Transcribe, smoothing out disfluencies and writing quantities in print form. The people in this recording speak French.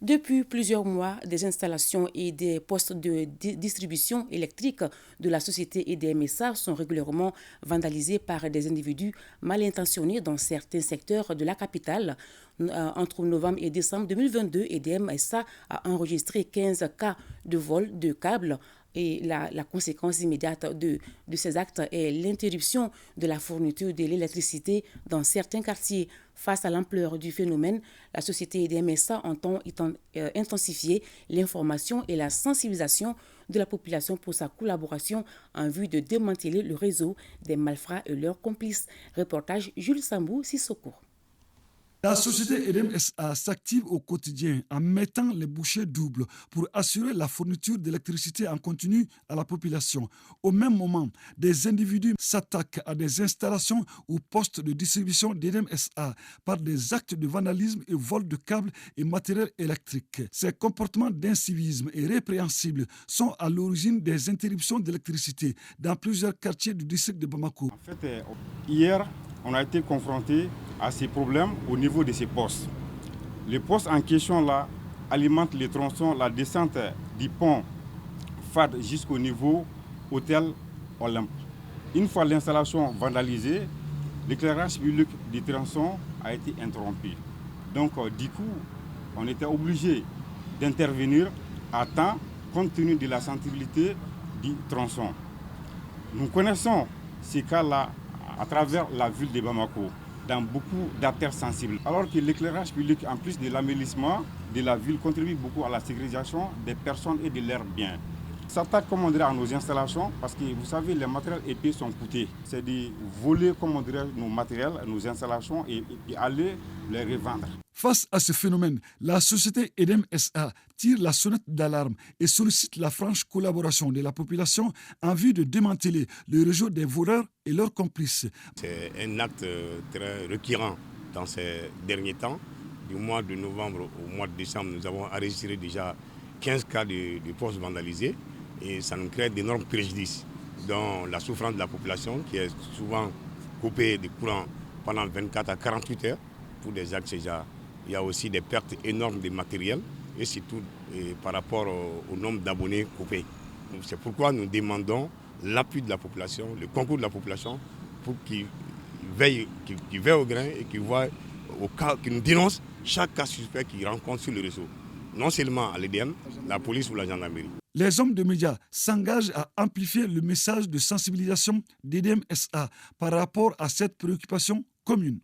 Depuis plusieurs mois, des installations et des postes de distribution électrique de la société EDMSA sont régulièrement vandalisés par des individus mal intentionnés dans certains secteurs de la capitale. Entre novembre et décembre 2022, EDMSA a enregistré 15 cas de vol de câbles et la conséquence immédiate de ces actes est l'interruption de la fourniture de l'électricité dans certains quartiers. Face à l'ampleur du phénomène, la société EDMSA entend intensifier l'information et la sensibilisation de la population pour sa collaboration en vue de démanteler le réseau des malfrats et leurs complices. Reportage Jules Sambou, Sissoko. La société EDMSA s'active au quotidien en mettant les bouchées doubles pour assurer la fourniture d'électricité en continu à la population. Au même moment, des individus s'attaquent à des installations ou postes de distribution d'EDMSA par des actes de vandalisme et vol de câbles et matériel électrique. Ces comportements d'incivisme et répréhensibles sont à l'origine des interruptions d'électricité dans plusieurs quartiers du district de Bamako. En fait, hier, on a été confronté à ces problèmes au niveau de ces postes. Les postes en question là alimentent les tronçons, la descente du pont FAD jusqu'au niveau hôtel Olympe. Une fois l'installation vandalisée, l'éclairage public du tronçon a été interrompu. Donc du coup, on était obligé d'intervenir à temps compte tenu de la sensibilité du tronçon. Nous connaissons ces cas-là à travers la ville de Bamako, dans beaucoup d'artères sensibles. Alors que l'éclairage public, en plus de l'aménagement de la ville, contribue beaucoup à la sécurisation des personnes et de leurs biens. S'attaque, comme on dirait, à nos installations, parce que vous savez, les matériels épais sont coûtés. C'est de voler, comme on dirait, nos matériels, nos installations et aller les revendre. Face à ce phénomène, la société EDMSA tire la sonnette d'alarme et sollicite la franche collaboration de la population en vue de démanteler le réseau des voleurs et leurs complices. C'est un acte très récurrent dans ces derniers temps. Du mois de novembre au mois de décembre, nous avons enregistré déjà 15 cas de postes vandalisés et ça nous crée d'énormes préjudices, dont la souffrance de la population qui est souvent coupée de courant pendant 24 à 48 heures pour des actes déjà. Il y a aussi des pertes énormes de matériel et surtout par rapport au nombre d'abonnés coupés. C'est pourquoi nous demandons l'appui de la population, le concours de la population pour qu'ils veillent au grain et qu'ils voient au cas, qu'ils nous dénoncent chaque cas suspect qu'ils rencontrent sur le réseau. Non seulement à l'EDM, la police ou la gendarmerie. Les hommes de médias s'engagent à amplifier le message de sensibilisation d'EDMSA par rapport à cette préoccupation commune.